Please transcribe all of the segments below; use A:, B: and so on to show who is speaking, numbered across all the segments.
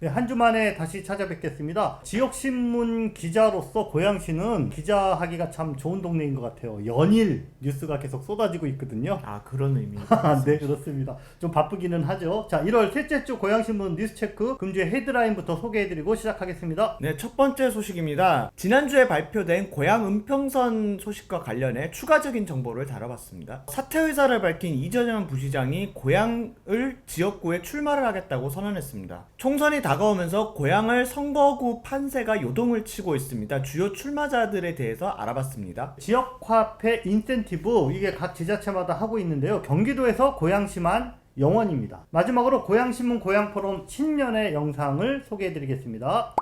A: 네, 한 주 만에 다시 찾아뵙겠습니다. 지역신문 기자로서 고양시는 기자하기가 참 좋은 동네인 것 같아요. 연일 뉴스가 계속 쏟아지고 있거든요.
B: 아, 그런 의미.
A: 네, 그렇습니다. 좀 바쁘기는 하죠. 자, 1월 셋째 주 고양신문 뉴스체크 금주의 헤드라인부터 소개해드리고 시작하겠습니다.
B: 네, 첫 번째 소식입니다. 지난주에 발표된 고양 은평선 소식과 관련해 추가적인 정보를 다뤄봤습니다. 사퇴 의사를 밝힌 이재명 부시장이 고양을 지역구에 출마를 하겠다고 선언했습니다. 총선이 다가오면서 고양을 선거구 판세가 요동을 치고 있습니다. 주요 출마자들에 대해서 알아봤습니다.
A: 지역화폐 인센티브, 이게 각 지자체마다 하고 있는데요. 경기도에서 고양시만 영원입니다. 마지막으로 고양신문 고양포럼 신년의 영상을 소개해드리겠습니다.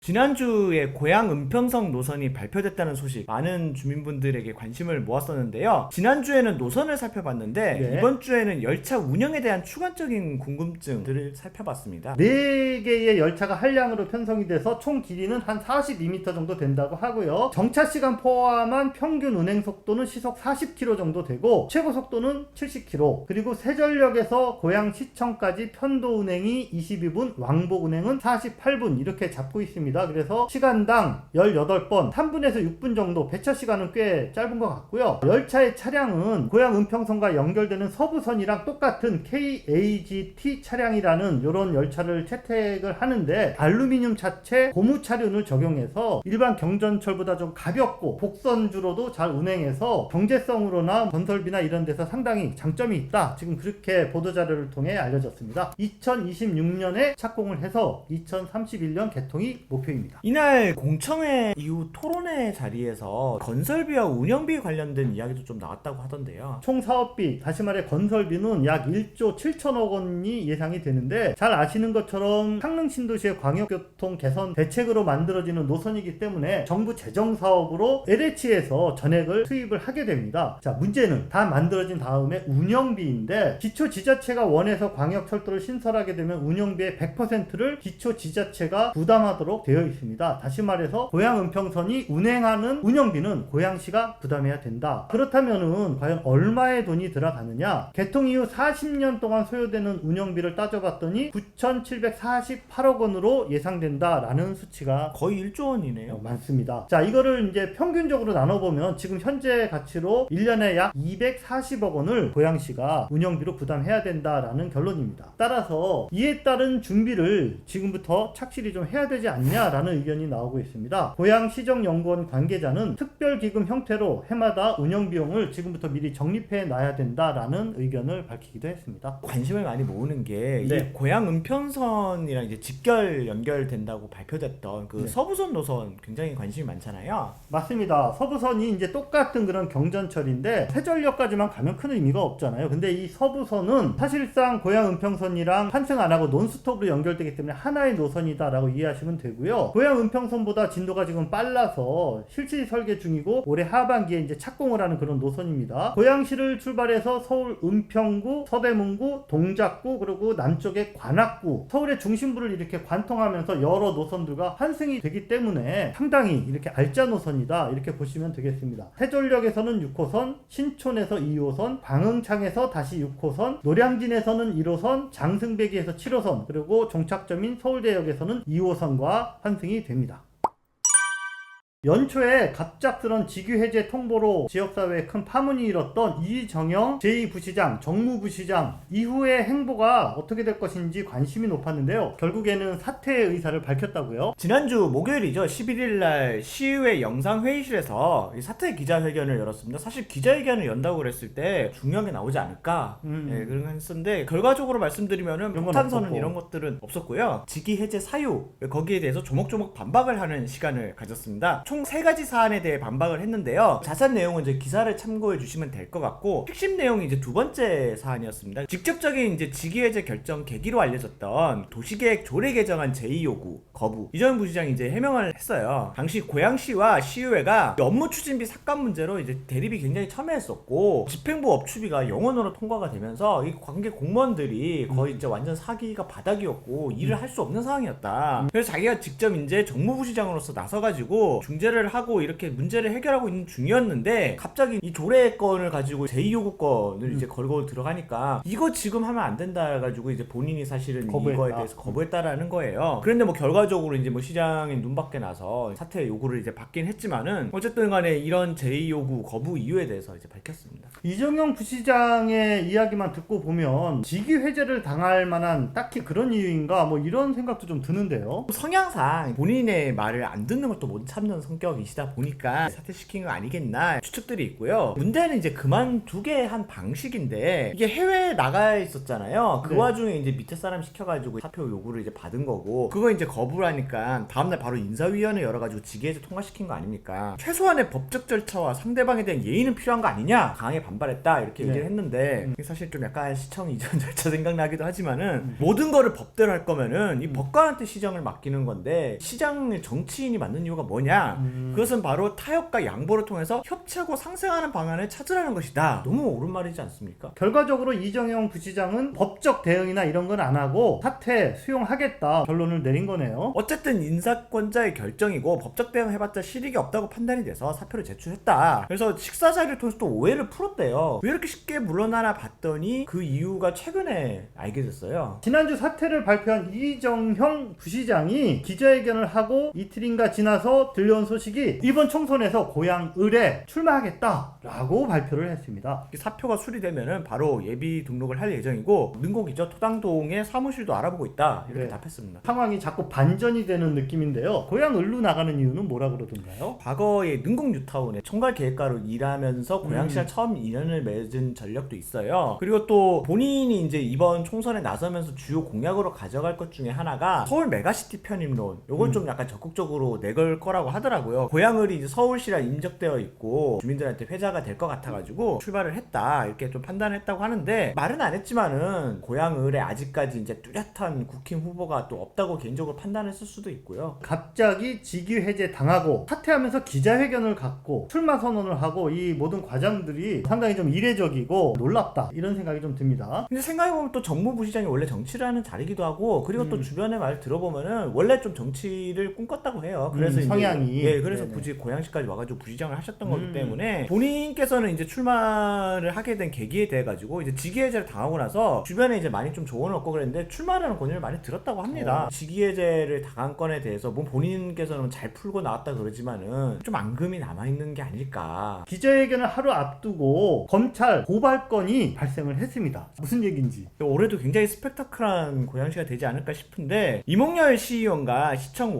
B: 지난주에 고양 은평선 노선이 발표됐다는 소식, 많은 주민분들에게 관심을 모았었는데요. 지난주에는 노선을 살펴봤는데
A: 네.
B: 이번 주에는 열차 운영에 대한 추가적인 궁금증들을 살펴봤습니다.
A: 4개의 열차가 한량으로 편성이 돼서 총 길이는 한 42m 정도 된다고 하고요. 정차시간 포함한 평균 운행 속도는 시속 40km 정도 되고 최고 속도는 70km, 그리고 세전역에서 고양시청까지 편도 운행이 22분, 왕복 운행은 48분 이렇게 잡고 있습니다. 그래서 시간당 18번, 3분에서 6분 정도, 배차 시간은 꽤 짧은 것 같고요. 열차의 차량은 고양 은평선과 연결되는 서부선이랑 똑같은 KAGT 차량이라는 이런 열차를 채택을 하는데, 알루미늄 차체 고무 차륜을 적용해서 일반 경전철보다 좀 가볍고 복선주로도 잘 운행해서 경제성으로나 건설비나 이런 데서 상당히 장점이 있다, 지금 그렇게 보도자료를 통해 알려졌습니다. 2026년에 착공을 해서 2031년 개통이 목표입니다.
B: 이날 공청회 이후 토론회 자리에서 건설비와 운영비 관련된 이야기도 좀 나왔다고 하던데요.
A: 총 사업비, 다시 말해 건설비는 약 1조 7천억 원이 예상이 되는데, 잘 아시는 것처럼 강릉 신도시의 광역교통 개선 대책으로 만들어지는 노선이기 때문에 정부 재정 사업으로 LH에서 전액을 투입을 하게 됩니다. 자, 문제는 다 만들어진 다음에 운영비인데, 기초지자체가 원해서 광역철도를 신설하게 되면 운영비의 100%를 기초지자체가 부담하도록 되어 있습니다. 다시 말해서 고양 은평선이 운행하는 운영비는 고양시가 부담해야 된다. 그렇다면은 과연 얼마의 돈이 들어가느냐? 개통 이후 40년 동안 소요되는 운영비를 따져봤더니 9,748억 원으로 예상된다라는 수치가
B: 거의 1조 원이네요.
A: 많습니다. 자, 이거를 이제 평균적으로 나눠보면 지금 현재 가치로 1년에 약 240억 원을 고양시가 운영비로 부담해야 된다라는 결론입니다. 따라서 이에 따른 준비를 지금부터 착실히 좀 해야 되지 않냐라는 의견이 나오고 있습니다. 고양시정연구원 관계자는 특별기금 형태로 해마다 운영비용을 지금부터 미리 적립해 놔야 된다라는 의견을 밝히기도 했습니다.
B: 관심을 많이 모으는 게
A: 네.
B: 이 고양 은평선이랑 이제 직결 연결된다고 발표됐던 그
A: 네.
B: 서부선 노선 굉장히 관심이 많잖아요.
A: 맞습니다. 서부선이 이제 똑같은 그런 경전철인데 세전역까지만 가면 큰 의미가 없잖아요. 근데 이 서부선은 사실상 고양 은평선이랑 환승 안 하고 논스톱으로 연결되기 때문에 하나의 노선이다라고 이해하시면 되고요. 고양 은평선보다 진도가 지금 빨라서 실시 설계 중이고 올해 하반기에 이제 착공을 하는 그런 노선입니다. 고양시를 출발해서 서울 은평구, 서대문구, 동작구, 그리고 남쪽의 관악구, 서울의 중심부를 이렇게 관통하면서 여러 노선들과 환승이 되기 때문에 상당히 이렇게 알짜 노선이다, 이렇게 보시면 되겠습니다. 세전역에서는 6호선, 신촌에서 2호선, 광흥창에서 다시 6호선, 노량진에서는 1호선, 장승배기에서 7호선, 그리고 종착점인 서울대역에서는 2호선과 환승이 됩니다. 연초에 갑작스런 직위해제 통보로 지역사회에 큰 파문이 일었던 이정영 제2부시장, 정무부시장 이후의 행보가 어떻게 될 것인지 관심이 높았는데요. 결국에는 사퇴의 의사를 밝혔다고요.
B: 지난주 목요일이죠. 11일날 시의회 영상회의실에서 이 사퇴 기자회견을 열었습니다. 사실 기자회견을 연다고 그랬을 때 중요한 게 나오지 않을까, 네, 그런 거 했었는데 결과적으로 말씀드리면은 폭탄선은 이런 것들은 없었고요. 직위 해제 사유, 거기에 대해서 조목조목 반박을 하는 시간을 가졌습니다. 총 3가지 사안에 대해 반박을 했는데요. 자세한 내용은 이제 기사를 참고해 주시면 될 것 같고, 핵심 내용이 이제 두 번째 사안이었습니다. 직접적인 이제 직위해제 결정 계기로 알려졌던 도시계획 조례 개정안 제2요구 거부, 이재명 부시장이 이제 해명을 했어요. 당시 고양시와 시의회가 업무 추진비 삭감 문제로 이제 대립이 굉장히 첨예했었고, 집행부 업추비가 영원으로 통과가 되면서 이 관계 공무원들이 거의 이제 완전 사기가 바닥이었고 일을 할 수 없는 상황이었다. 그래서 자기가 직접 이제 정무부시장으로서 나서가지고 중재 중재를 하고 이렇게 문제를 해결하고 있는 중이었는데 갑자기 이 조례 건을 가지고 제2요구권을 이제 걸고 들어가니까 이거 지금 하면 안 된다 해가지고 이제 본인이 사실은
A: 거부했다.
B: 이거에 대해서 거부했다라는 거예요. 그런데 뭐 결과적으로 이제 뭐 시장의 눈밖에 나서 사퇴 요구를 이제 받긴 했지만은 어쨌든 간에 이런 제2요구 거부 이유에 대해서 이제 밝혔습니다.
A: 이정영 부시장의 이야기만 듣고 보면 직위 해제를 당할 만한 딱히 그런 이유인가 뭐 이런 생각도 좀 드는데요.
B: 성향상 본인의 말을 안 듣는 것도 못 참는 성격이시다 보니까 사퇴시킨 거 아니겠나 추측들이 있고요. 문제는 이제 그만두게 한 방식인데 이게 해외에 나가 있었잖아요. 그
A: 네.
B: 와중에 이제 밑에 사람 시켜가지고 사표 요구를 이제 받은 거고 그거 이제 거부를 하니까 다음날 바로 인사위원회 열어가지고 직위해제 통과시킨 거 아닙니까? 최소한의 법적 절차와 상대방에 대한 예의는 필요한 거 아니냐? 강하게 반발했다 이렇게
A: 네.
B: 얘기를 했는데 사실 좀 약간 시청 이전 절차 생각나기도 하지만은 모든 거를 법대로 할 거면은 이 법관한테 시정을 맡기는 건데 시장의 정치인이 맡는 이유가 뭐냐? 그것은 바로 타협과 양보를 통해서 협치하고 상생하는 방안을 찾으라는 것이다. 너무 옳은 말이지 않습니까?
A: 결과적으로 이정영 부시장은 법적 대응이나 이런 건 안 하고 사퇴 수용하겠다 결론을 내린 거네요.
B: 어쨌든 인사권자의 결정이고 법적 대응해봤자 실익이 없다고 판단이 돼서 사표를 제출했다. 그래서 식사 자리를 통해서 또 오해를 풀었대요. 왜 이렇게 쉽게 물러나나 봤더니 그 이유가 최근에 알게 됐어요.
A: 지난주 사퇴를 발표한 이정형 부시장이 기자회견을 하고 이틀인가 지나서 들려온 소식이 이번 총선에서 고향 을에 출마하겠다라고 발표를 했습니다.
B: 이 사표가 수리되면은 바로 예비 등록을 할 예정이고 능곡이죠. 토당동에 사무실도 알아보고 있다 이렇게
A: 네.
B: 답했습니다.
A: 상황이 자꾸 반전이 되는 느낌인데요. 고향 을로 나가는 이유는 뭐라 그러던가요?
B: 과거에 능곡 뉴타운에 총괄 계획가로 일하면서 고양시랑 처음 인연을 맺은 전력도 있어요. 그리고 또 본인이 이제 이번 총선에 나서면서 주요 공약으로 가져갈 것 중에 하나가 서울 메가시티 편입론. 요걸 좀 약간 적극적으로 내걸 거라고 하더라고요. 고양을이 이제 서울시랑 인적되어 있고 주민들한테 회자가 될 것 같아가지고 출발을 했다 이렇게 좀 판단했다고 하는데 말은 안 했지만은 고양을에 아직까지 이제 뚜렷한 국힘 후보가 또 없다고 개인적으로 판단했을 수도 있고요.
A: 갑자기 직위 해제 당하고 사퇴하면서 기자회견을 갖고 출마 선언을 하고 이 모든 과정들이 상당히 좀 이례적이고 놀랍다 이런 생각이 좀 듭니다.
B: 근데 생각해보면 또 정무부시장이 원래 정치를 하는 자리기도 하고 그리고 또 주변의 말 들어보면은 원래 좀 정치를 꿈꿨다고 해요. 그래서 이제
A: 성향이.
B: 예, 그래서
A: 네네.
B: 굳이 고양시까지 와가지고 부시장을 하셨던 거기 때문에 본인께서는 이제 출마를 하게 된 계기에 대해 가지고 이제 직위해제를 당하고 나서 주변에 이제 많이 좀 조언을 얻고 그랬는데 출마라는 권유를 많이 들었다고 합니다. 직위해제를 당한 건에 대해서 뭐 본인께서는 잘 풀고 나왔다 그러지만은 좀 앙금이 남아있는 게 아닐까.
A: 기자회견을 하루 앞두고 검찰 고발건이 발생을 했습니다. 무슨 얘기인지.
B: 올해도 굉장히 스펙타클한 고양시가 되지 않을까 싶은데 이몽열 시의원과 시청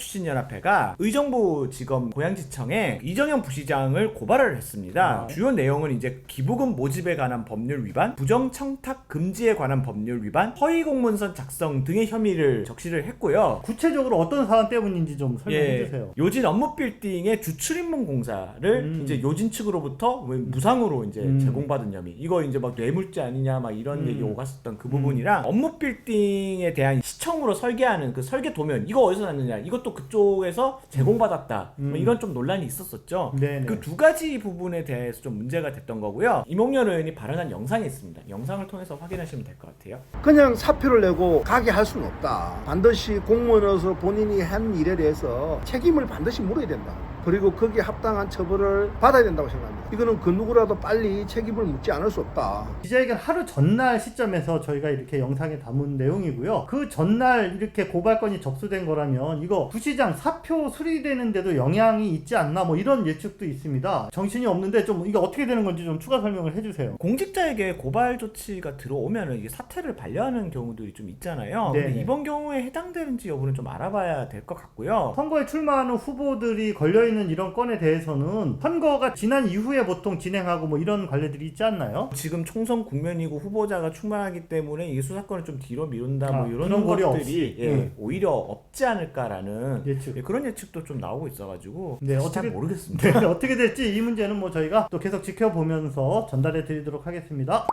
B: 원안건립추진연합회가 의정부지검 고양시청에 이정현 부시장을 고발을 했습니다. 주요 내용은 이제 기부금 모집에 관한 법률 위반, 부정청탁 금지에 관한 법률 위반, 허위 공문서 작성 등의 혐의를 적시를 했고요.
A: 구체적으로 어떤 사안 때문인지 좀 설명해 주세요.
B: 요진 업무 빌딩의 주출입문 공사를 이제 요진 측으로부터 무상으로 이제 제공받은 혐의. 이거 이제 막 뇌물죄 아니냐 막 이런 얘기 오갔었던 그 부분이랑 업무 빌딩에 대한 시청으로 설계하는 그 설계 도면 이거 어디서 났느냐? 이것도 그쪽에서 제공받았다. 뭐 이런 좀 논란이 있었었죠.
A: 네네.
B: 그 두 가지 부분에 대해서 좀 문제가 됐던 거고요. 이몽열 의원이 발언한 영상이 있습니다. 영상을 통해서 확인하시면 될 것 같아요.
C: 그냥 사표를 내고 가게 할 수는 없다. 반드시 공무원으로서 본인이 한 일에 대해서 책임을 반드시 물어야 된다. 그리고 거기에 합당한 처벌을 받아야 된다고 생각합니다. 이거는 그 누구라도 빨리 책임을 묻지 않을 수 없다.
A: 기자회견 하루 전날 시점에서 저희가 이렇게 영상에 담은 내용이고요. 그 전날 이렇게 고발건이 접수된 거라면 이거 부시장 사표 수리되는데도 영향이 있지 않나 뭐 이런 예측도 있습니다. 정신이 없는데 좀 이게 어떻게 되는 건지 좀 추가 설명을 해주세요.
B: 공직자에게 고발 조치가 들어오면은 이게 사퇴를 반려하는 경우들이 좀 있잖아요. 근데
A: 네네.
B: 이번 경우에 해당되는지 여부는 좀 알아봐야 될 것 같고요.
A: 선거에 출마하는 후보들이 걸려있는 이런 건에 대해서는 선거가 지난 이후에 보통 진행하고 뭐 이런 관례들이 있지 않나요?
B: 지금 총선 국면이고 후보자가 출마하기 때문에 이 수사권을 좀 뒤로 미룬다 뭐 이런
A: 그런 거리
B: 것들이
A: 없이.
B: 오히려 없지 않을까라는
A: 예측.
B: 그런 예측도 좀 나오고 있어가지고
A: 네,
B: 잘
A: 어떻게
B: 모르겠습니다.
A: 네, 어떻게 될지 이 문제는 뭐 저희가 또 계속 지켜보면서 전달해 드리도록 하겠습니다.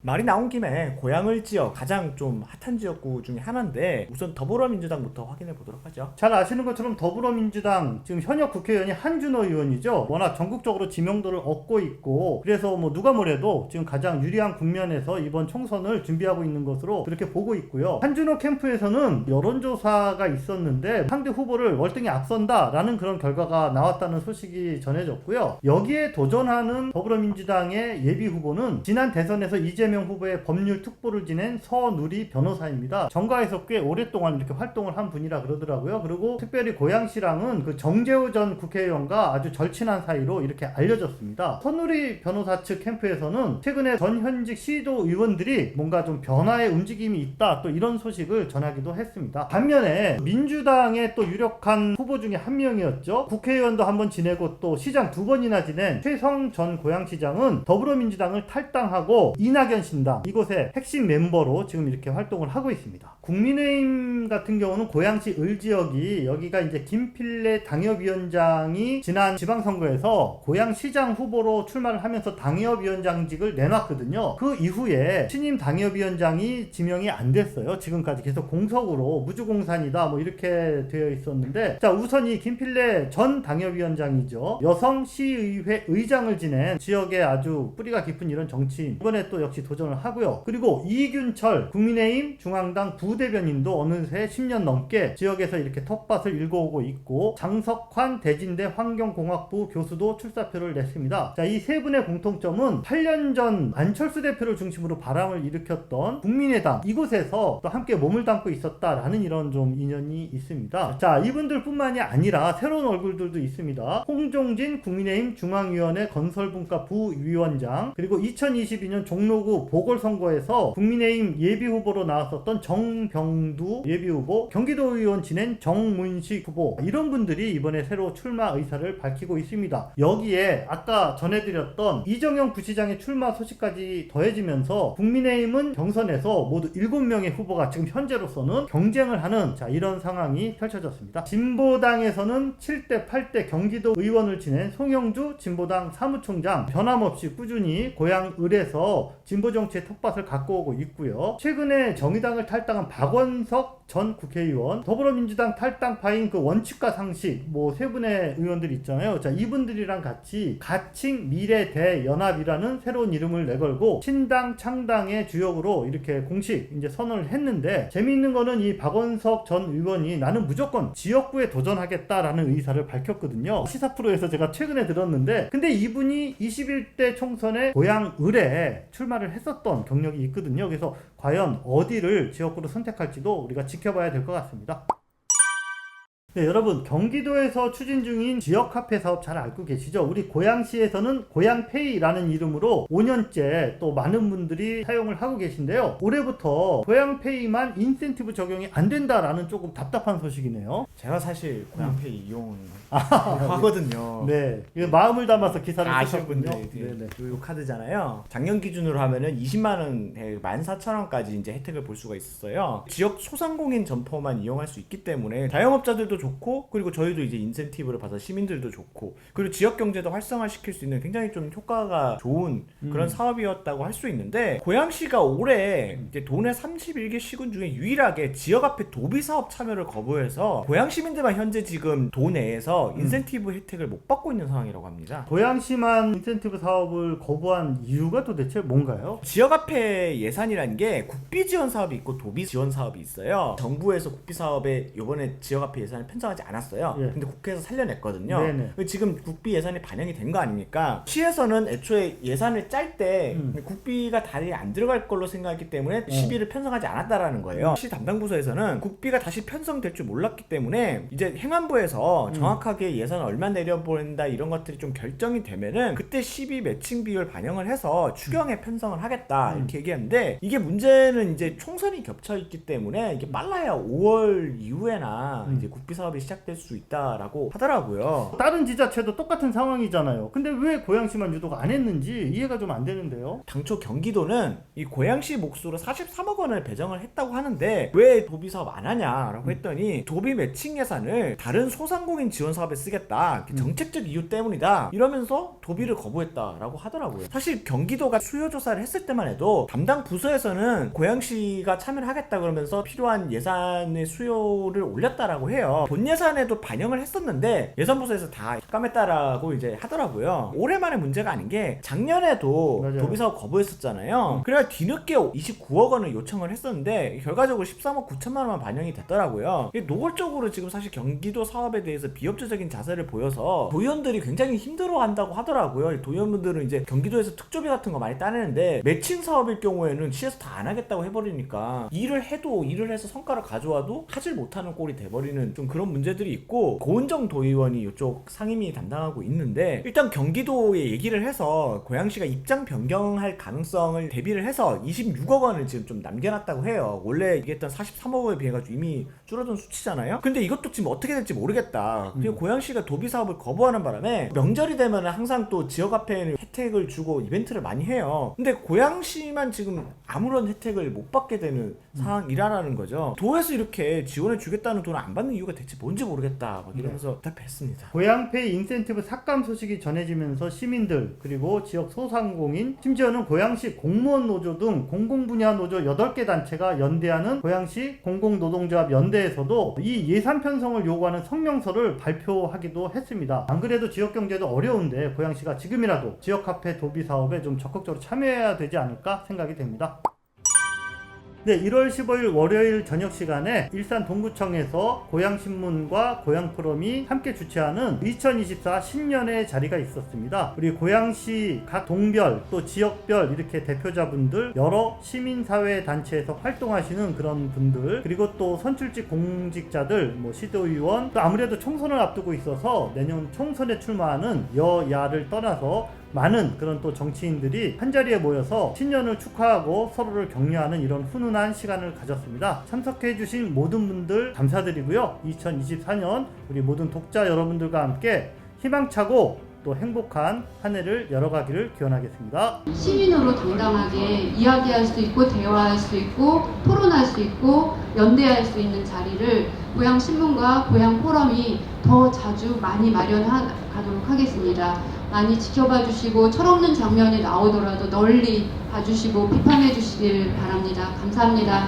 B: 말이 나온 김에 고향을 지역 가장 좀 핫한 지역구 중에 하나인데 우선 더불어민주당부터 확인해 보도록 하죠.
A: 잘 아시는 것처럼 더불어민주당 지금 현역 국회의원이 한준호 의원이죠. 워낙 전국적으로 지명도를 얻고 있고 그래서 뭐 누가 뭐래도 지금 가장 유리한 국면에서 이번 총선을 준비하고 있는 것으로 그렇게 보고 있고요. 한준호 캠프에서는 여론조사가 있었는데 상대 후보를 월등히 앞선다라는 그런 결과가 나왔다는 소식이 전해졌고요. 여기에 도전하는 더불어민주당의 예비 후보는 지난 대선에서 이재명 후보의 법률 특보를 지낸 서누리 변호사입니다. 정가에서 꽤 오랫동안 이렇게 활동을 한 분이라 그러더라고요. 그리고 특별히 고양시랑은 그 정재호 전 국회의원과 아주 절친한 사이로 이렇게 알려졌습니다. 서누리 변호사 측 캠프에서는 최근에 전현직 시도 의원들이 뭔가 좀 변화의 움직임이 있다 또 이런 소식을 전하기도 했습니다. 반면에 민주당의 또 유력한 후보 중에 한 명이었죠. 국회의원도 한 번 지내고 또 시장 2번이나 지낸 최성 전 고양시장은 더불어민주당을 탈당하고 이낙연 신당 이곳의 핵심 멤버로 지금 이렇게 활동을 하고 있습니다. 국민의힘 같은 경우는 고양시 을지역이 여기가 이제 김필래 당협위원장이 지난 지방선거에서 고양시장 후보로 출마를 하면서 당협위원장직을 내놨거든요. 그 이후에 신임 당협위원장이 지명이 안 됐어요. 지금까지 계속 공석으로 무주공산이다 뭐 이렇게 되어 있었는데 자 우선 이 김필래 전 당협위원장이죠. 여성 시의회 의장을 지낸 지역에 아주 뿌리가 깊은 이런 정치인 이번에 또 역시 도전을 하고요. 그리고 이균철 국민의힘 중앙당 부대변인도 어느새 10년 넘게 지역에서 이렇게 텃밭을 일궈오고 있고 장석환 대진대 환경공학부 교수도 출사표를 냈습니다. 자, 이 세 분의 공통점은 8년 전 안철수 대표를 중심으로 바람을 일으켰던 국민의당 이곳에서 또 함께 몸을 담고 있었다라는 이런 좀 인연이 있습니다. 자, 이분들 뿐만이 아니라 새로운 얼굴들도 있습니다. 홍종진 국민의힘 중앙위원회 건설분과 부위원장 그리고 2022년 종로구 보궐선거에서 국민의힘 예비후보로 나왔었던 정병두 예비후보 경기도 의원 지낸 정문식 후보 이런 분들이 이번에 새로 출마 의사를 밝히고 있습니다. 여기에 아까 전해드렸던 이정영 부시장의 출마 소식까지 더해지면서 국민의힘은 경선에서 모두 7명의 후보가 지금 현재로서는 경쟁을 하는 자 이런 상황이 펼쳐졌습니다. 진보당에서는 7대 8대 경기도 의원을 지낸 송영주 진보당 사무총장 변함없이 꾸준히 고향 을에서 진보정치의 텃밭을 갖고 오고 있고요. 최근에 정의당을 탈당한 박원석 전 국회의원 더불어민주당 탈당파인 그 원칙과 상식 뭐 세 분의 의원들이 있잖아요. 자 이분들이랑 같이 가칭 미래대연합이라는 새로운 이름을 내걸고 신당 창당의 주역으로 이렇게 공식 이제 선언을 했는데 재미있는 거는 이 박원석 전 의원이 나는 무조건 지역구에 도전하겠다라는 의사를 밝혔거든요. 시사 프로에서 제가 최근에 들었는데 근데 이분이 21대 총선에 고향 을에 출마를 했었던 경력이 있거든요. 그래서 과연 어디를 지역구로 선택할지도 우리가 지켜봐야 될 것 같습니다. 네, 여러분 경기도에서 추진 중인 지역 카페 사업 잘 알고 계시죠? 우리 고양시에서는 고양페이라는 이름으로 5년째 또 많은 분들이 사용을 하고 계신데요. 올해부터 고양페이만 인센티브 적용이 안 된다라는 조금 답답한 소식이네요.
B: 제가 사실 고향페이 이용하거든요.
A: 네, 이거 마음을 담아서 기사를
B: 아시는
A: 쓰셨군요.
B: 분들 요 카드잖아요. 작년 기준으로 하면은 20만 원에 14,000원까지 이제 혜택을 볼 수가 있었어요. 지역 소상공인 점포만 이용할 수 있기 때문에 자영업자들도 좋고 그리고 저희도 이제 인센티브를 받아 시민들도 좋고 그리고 지역 경제도 활성화시킬 수 있는 굉장히 좀 효과가 좋은 그런 사업이었다고 할 수 있는데 고양시가 올해 이제 도내 31개 시군 중에 유일하게 지역 앞에 도비 사업 참여를 거부해서 고양 시민들만 현재 지금 도내에서 인센티브 혜택을 못 받고 있는 상황이라고 합니다.
A: 고양시만 인센티브 사업을 거부한 이유가 도대체 뭔가요?
B: 지역 앞에 예산이라는 게 국비 지원 사업이 있고 도비 지원 사업이 있어요. 정부에서 국비 사업에 이번에 지역 앞에 예산을 편성하지 않았어요.
A: 예.
B: 근데 국회에서 살려냈거든요.
A: 네네.
B: 지금 국비 예산이 반영이 된 거 아닙니까? 시에서는 애초에 예산을 짤 때 국비가 다시 안 들어갈 걸로 생각했기 때문에 시비를 편성하지 않았다라는 거예요. 시 담당 부서에서는 국비가 다시 편성될 줄 몰랐기 때문에 이제 행안부에서 정확하게 예산을 얼마 내려보낸다 이런 것들이 좀 결정이 되면은 그때 시비 매칭 비율 반영을 해서 추경에 편성을 하겠다 이렇게 얘기했는데 이게 문제는 이제 총선이 겹쳐 있기 때문에 이게 빨라야 5월 이후에나 이제 국비 사업이 시작될 수 있다라고 하더라고요.
A: 다른 지자체도 똑같은 상황이잖아요. 근데 왜 고양시만 유독 안 했는지 이해가 좀 안 되는데요.
B: 당초 경기도는 이 고양시 몫으로 43억 원을 배정을 했다고 하는데 왜 도비 사업 안 하냐라고 했더니 도비 매칭 예산을 다른 소상공인 지원 사업에 쓰겠다. 정책적 이유 때문이다. 이러면서 도비를 거부했다라고 하더라고요. 사실 경기도가 수요 조사를 했을 때만 해도 담당 부서에서는 고양시가 참여를 하겠다 그러면서 필요한 예산의 수요를 올렸다라고 해요. 본 예산에도 반영을 했었는데 예산부서에서 다 깜했다라고 이제 하더라고요. 올해만의 문제가 아닌 게 작년에도
A: 맞아요.
B: 도비 사업 거부했었잖아요. 그래야 뒤늦게 29억 원을 요청을 했었는데 결과적으로 13억 9천만 원만 반영이 됐더라고요. 이게 노골적으로 지금 사실 경기도 사업에 대해서 비협조적인 자세를 보여서 도의원들이 굉장히 힘들어한다고 하더라고요. 도의원분들은 이제 경기도에서 특조비 같은 거 많이 따내는데 매칭 사업일 경우에는 시에서 다 안 하겠다고 해버리니까 일을 해서 성과를 가져와도 하질 못하는 꼴이 돼버리는 좀 그런 문제들이 있고, 고은정 도의원이 이쪽 상임위 담당하고 있는데 일단 경기도에 얘기를 해서 고양시가 입장 변경할 가능성을 대비를 해서 26억 원을 지금 좀 남겨놨다고 해요. 원래 얘기했던 43억에 비해가지고 이미 줄어든 수치잖아요. 근데 이것도 지금 어떻게 될지 모르겠다. 그리고 고양시가 도비 사업을 거부하는 바람에 명절이 되면 항상 또 지역 앞에 혜택을 주고 이벤트를 많이 해요. 근데 고양시만 지금 아무런 혜택을 못 받게 되는 상황이라는 거죠. 도에서 이렇게 지원해 주겠다는 돈을 안 받는 이유가 대체 뭔지 모르겠다 막 이러면서 답했습니다.
A: 고양페이 인센티브 삭감 소식이 전해지면서 시민들 그리고 지역 소상공인 심지어는 고양시 공무원 노조 등 공공분야 노조 8개 단체가 연대하는 고양시 공공노동조합 연대에서도 이 예산 편성을 요구하는 성명서를 발표하기도 했습니다. 안 그래도 지역 경제도 어려운데 고양시가 지금이라도 지역 카페 도비 사업에 좀 적극적으로 참여해야 되지 않을까 생각이 됩니다. 네, 1월 15일 월요일 저녁 시간에 일산 동구청에서 고양신문과 고양포럼이 함께 주최하는 2024 신년회 자리가 있었습니다. 우리 고양시 각 동별 또 지역별 이렇게 대표자분들, 여러 시민사회 단체에서 활동하시는 그런 분들, 그리고 또 선출직 공직자들, 시도의원, 또 아무래도 총선을 앞두고 있어서 내년 총선에 출마하는 여야를 떠나서 많은 그런 또 정치인들이 한자리에 모여서 신년을 축하하고 서로를 격려하는 이런 훈훈한 시간을 가졌습니다. 참석해주신 모든 분들 감사드리고요. 2024년 우리 모든 독자 여러분들과 함께 희망차고 또 행복한 한 해를 열어가기를 기원하겠습니다.
D: 시민으로 당당하게 이야기할 수 있고 대화할 수 있고 토론할 수 있고 연대할 수 있는 자리를 고양신문과 고양포럼이 더 자주 많이 마련하도록 하겠습니다. 많이 지켜봐 주시고 철없는 장면이 나오더라도 널리 봐주시고 비판해 주시길 바랍니다. 감사합니다.